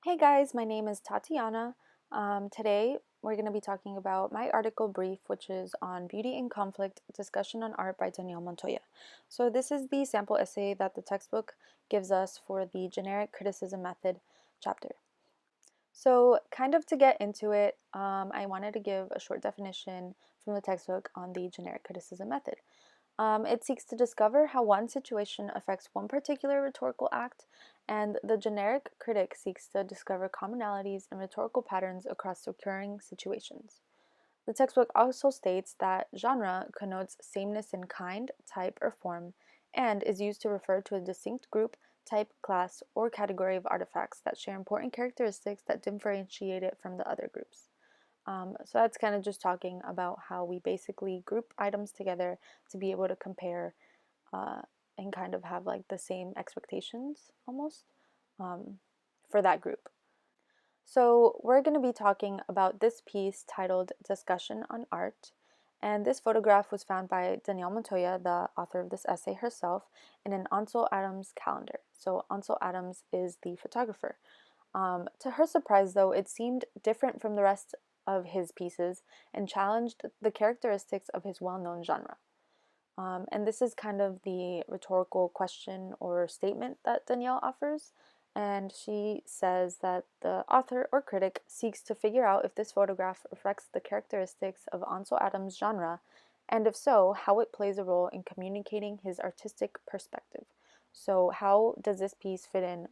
Hey guys, my name is Tatiana. Today we're going to be talking about my article brief, which is on Beauty in Conflict, Discussion on Art by Danielle Montoya. So this is the sample essay that the textbook gives us for the Generic Criticism Method chapter. So kind of to get into it, I wanted to give a short definition from the textbook on the Generic Criticism Method. It seeks to discover how one situation affects one particular rhetorical act, and the generic critic seeks to discover commonalities and rhetorical patterns across recurring situations. The textbook also states that genre connotes sameness in kind, type, or form, and is used to refer to a distinct group, type, class, or category of artifacts that share important characteristics that differentiate it from the other groups. So that's kind of just talking about how we basically group items together to be able to compare uh, and kind of have like the same expectations almost for that group. So we're going to be talking about this piece titled Discussion on Art. And this photograph was found by Danielle Montoya, the author of this essay herself, in an Ansel Adams calendar. So Ansel Adams is the photographer. To her surprise, though, it seemed different from the rest of his pieces and challenged the characteristics of his well-known genre. And this is kind of the rhetorical question or statement that Danielle offers. And she says that the author or critic seeks to figure out if this photograph reflects the characteristics of Ansel Adams' genre, and if so, how it plays a role in communicating his artistic perspective. So, how does this piece fit in?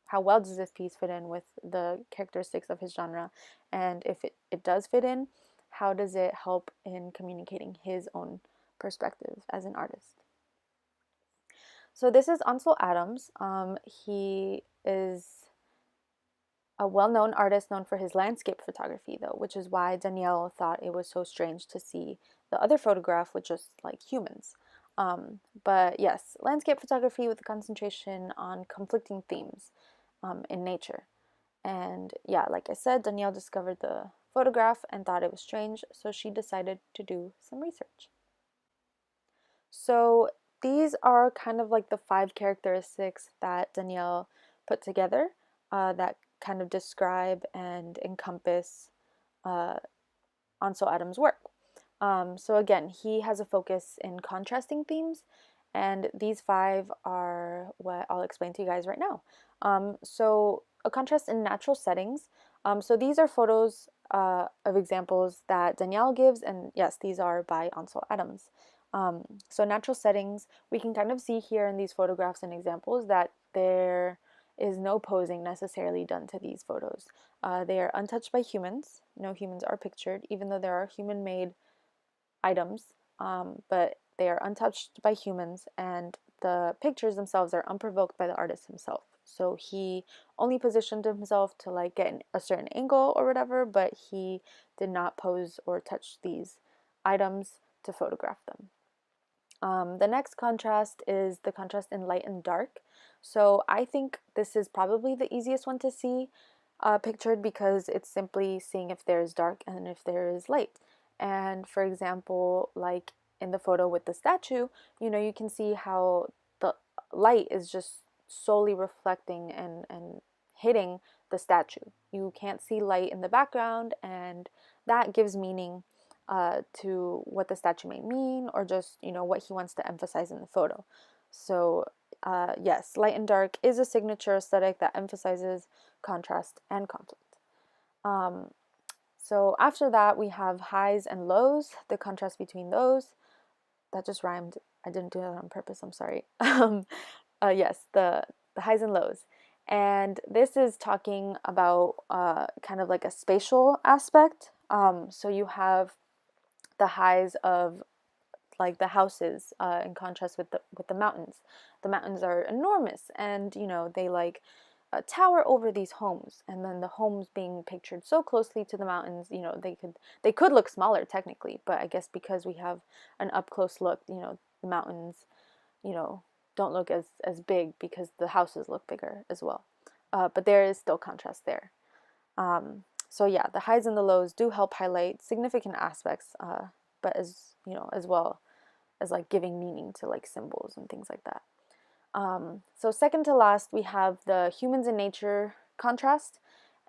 How well does this piece fit in with the characteristics of his genre? And if it does fit in, how does it help in communicating his own perspective as an artist? So this is Ansel Adams. He is a well-known artist known for his landscape photography, though, which is why Danielle thought it was so strange to see the other photograph with just like humans. But yes, landscape photography with a concentration on conflicting themes in nature. And yeah, like I said, Danielle discovered the photograph and thought it was strange, so she decided to do some research. So these are kind of like the 5 characteristics that Danielle put together that kind of describe and encompass uh, Ansel Adams' work. So again, he has a focus in contrasting themes, and these 5 are what I'll explain to you guys right now. So a contrast in natural settings. So these are photos of examples that Danielle gives, and yes, these are by Ansel Adams. So natural settings, we can kind of see here in these photographs and examples that there is no posing necessarily done to these photos. They are untouched by humans. No humans are pictured, even though there are human-made items, but they are untouched by humans, and the pictures themselves are unprovoked by the artist himself. So he only positioned himself to like get a certain angle or whatever, but he did not pose or touch these items to photograph them. The next contrast is the contrast in light and dark. So I think this is probably the easiest one to see pictured because it's simply seeing if there is dark and if there is light. And for example, like in the photo with the statue, you can see how the light is just solely reflecting and hitting the statue. You can't see light in the background, and that gives meaning to what the statue may mean, or just what he wants to emphasize in the photo. So yes, light and dark is a signature aesthetic that emphasizes contrast and conflict. Um, so after that, we have highs and lows, the contrast between those. That just rhymed. I didn't do that on purpose. I'm sorry. Yes, the highs and lows. And this is talking about kind of like a spatial aspect. So you have the highs of like the houses in contrast with the mountains. The mountains are enormous, and they like tower over these homes, and then the homes being pictured so closely to the mountains, they could look smaller technically, but I guess because we have an up close look, the mountains, you know, don't look as big because the houses look bigger as well. But there is still contrast there. So yeah, the highs and the lows do help highlight significant aspects, but as well as like giving meaning to like symbols and things like that. So second to last, we have the humans and nature contrast.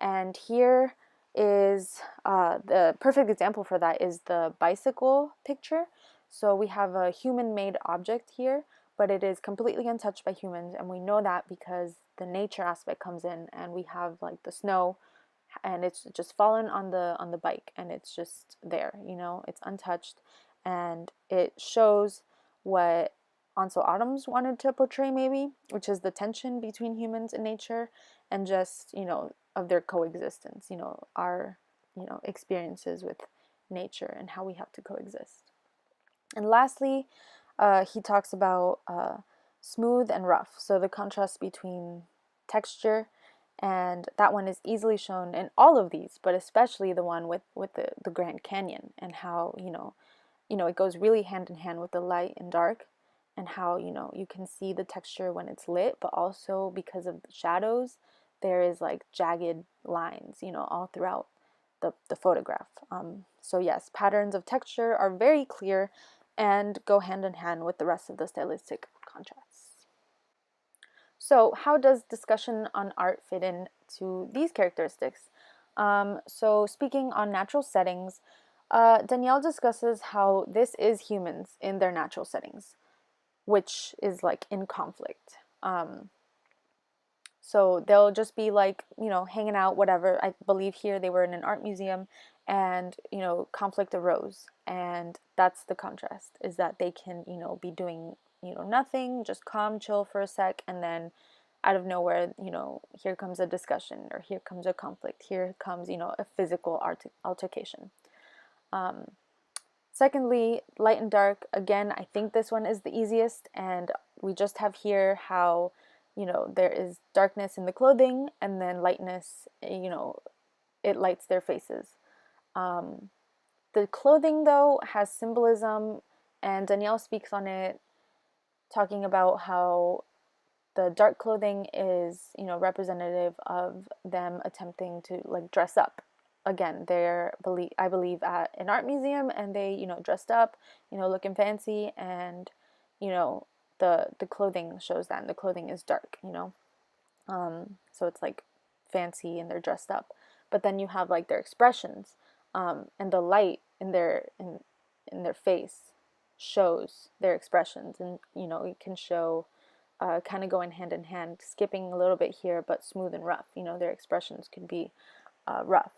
And here is the perfect example for that is the bicycle picture. So we have a human-made object here, but it is completely untouched by humans, and we know that because the nature aspect comes in, and we have like the snow, and it's just fallen on the bike, and it's just there, you know, it's untouched, and it shows what Ansel Adams wanted to portray, maybe, which is the tension between humans and nature, and just, you know, of their coexistence, you know, our, you know, experiences with nature and how we have to coexist. And lastly, he talks about smooth and rough, so the contrast between texture, and that one is easily shown in all of these, but especially the one with the Grand Canyon, and how, you know, it goes really hand in hand with the light and dark, and how, you know, you can see the texture when it's lit, but also because of the shadows, there is like jagged lines, you know, all throughout the photograph. So yes, patterns of texture are very clear and go hand in hand with the rest of the stylistic contrasts. So how does discussion on art fit into these characteristics? So speaking on natural settings, Danielle discusses how this is humans in their natural settings, which is like in conflict. So they'll just be like, you know, hanging out, whatever. I believe here they were in an art museum, and, you know, conflict arose. And that's the contrast, is that they can, you know, be doing, you know, nothing, just calm, chill for a sec, and then out of nowhere, you know, here comes a discussion, or here comes a conflict, here comes, you know, a physical altercation. Um, Secondly, light and dark. Again, I think this one is the easiest, and we just have here how, you know, there is darkness in the clothing, and then lightness, you know, it lights their faces. Um, the clothing, though, has symbolism, and Danielle speaks on it, talking about how the dark clothing is, you know, representative of them attempting to like dress up. Again, I believe at an art museum, and they, you know, dressed up, you know, looking fancy, and, you know, the clothing shows that, and the clothing is dark, you know. So it's like fancy, and they're dressed up. But then you have like their expressions, and the light in their face shows their expressions, and, you know, it can show, kind of going hand in hand, skipping a little bit here, but smooth and rough. You know, their expressions can be rough.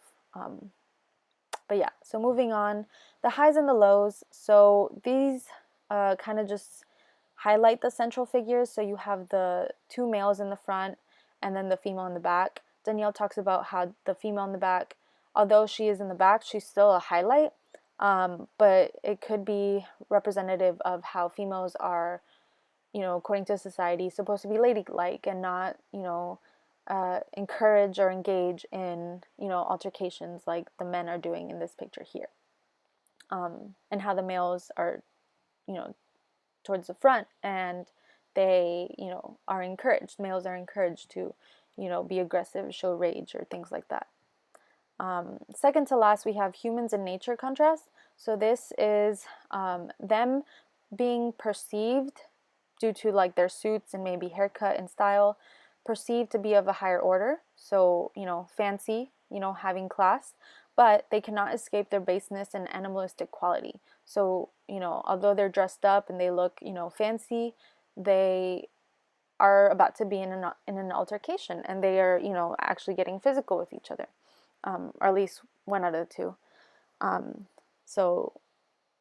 But yeah, so moving on, the highs and the lows. So these kind of just highlight the central figures. So you have the two males in the front, and then the female in the back. Danielle talks about how the female in the back, although she is in the back, she's still a highlight. But it could be representative of how females are, you know, according to society, supposed to be ladylike, and not, you know, encourage or engage in, you know, altercations like the men are doing in this picture here. And how the males are, you know, towards the front, and they, you know, are encouraged, males are encouraged to, you know, be aggressive, show rage, or things like that. Second to last, we have humans and nature contrast. So this is them being perceived, due to like their suits and maybe haircut and style, perceived to be of a higher order. So, you know, fancy, you know, having class, but they cannot escape their baseness and animalistic quality. So, you know, although they're dressed up and they look, you know, fancy, they are about to be in an altercation, and they are, you know, actually getting physical with each other, or at least one out of the two. So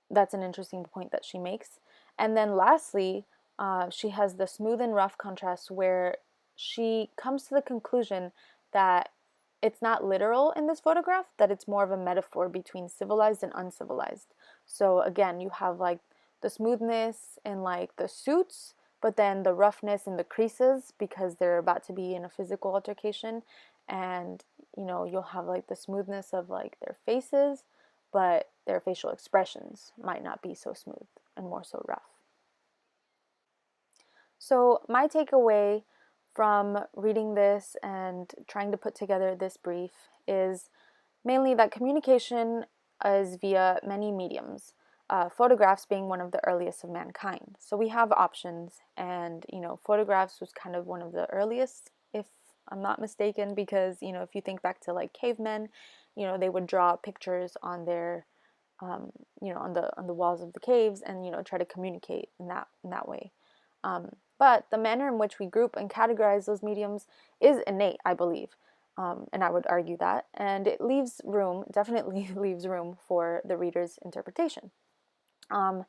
that's an interesting point that she makes. And then lastly, she has the smooth and rough contrast, where she comes to the conclusion that it's not literal in this photograph, that it's more of a metaphor between civilized and uncivilized. So again, you have like the smoothness in like the suits, but then the roughness in the creases, because they're about to be in a physical altercation. And, you know, you'll have like the smoothness of like their faces, but their facial expressions might not be so smooth and more so rough. So my takeaway from reading this and trying to put together this brief is mainly that communication is via many mediums, photographs being one of the earliest of mankind. So we have options, and, you know, photographs was kind of one of the earliest, if I'm not mistaken, because, if you think back to like cavemen, they would draw pictures on their, on the walls of the caves, and try to communicate in that way. But the manner in which we group and categorize those mediums is innate, I believe. And I would argue that, and it leaves room, definitely leaves room for the reader's interpretation. Um,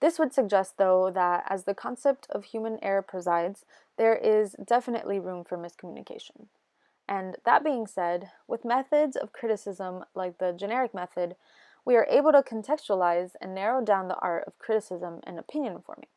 this would suggest, though, that as the concept of human error presides, there is definitely room for miscommunication. And that being said, with methods of criticism like the generic method, we are able to contextualize and narrow down the art of criticism and opinion forming.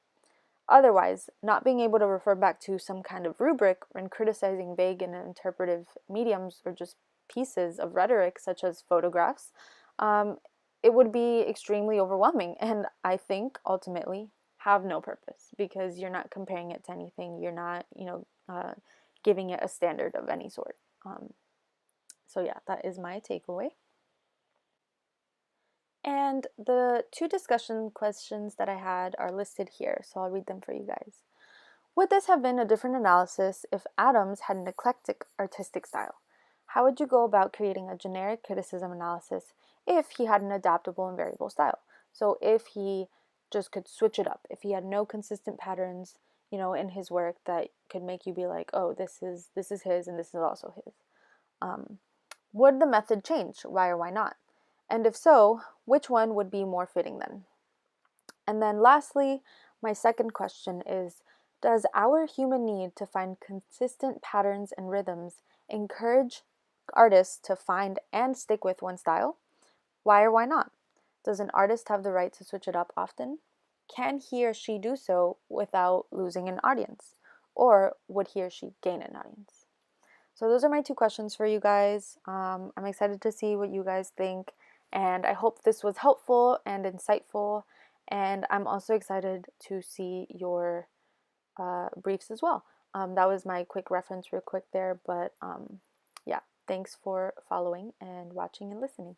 Otherwise, not being able to refer back to some kind of rubric when criticizing vague and interpretive mediums or just pieces of rhetoric, such as photographs, um, it would be extremely overwhelming, and I think ultimately have no purpose, because you're not comparing it to anything. You're not, giving it a standard of any sort. So yeah, that is my takeaway. And the two discussion questions that I had are listed here, so I'll read them for you guys. Would this have been a different analysis if Adams had an eclectic artistic style? How would you go about creating a generic criticism analysis if he had an adaptable and variable style? So if he just could switch it up, if he had no consistent patterns, in his work that could make you be like, oh, this is his and this is also his. Um, would the method change? Why or why not? And if so, which one would be more fitting then? And then lastly, my second question is, does our human need to find consistent patterns and rhythms encourage artists to find and stick with one style? Why or why not? Does an artist have the right to switch it up often? Can he or she do so without losing an audience? Or would he or she gain an audience? So those are my two questions for you guys. I'm excited to see what you guys think, and I hope this was helpful and insightful. And I'm also excited to see your briefs as well. That was my quick reference, real quick there, but yeah, thanks for following and watching and listening.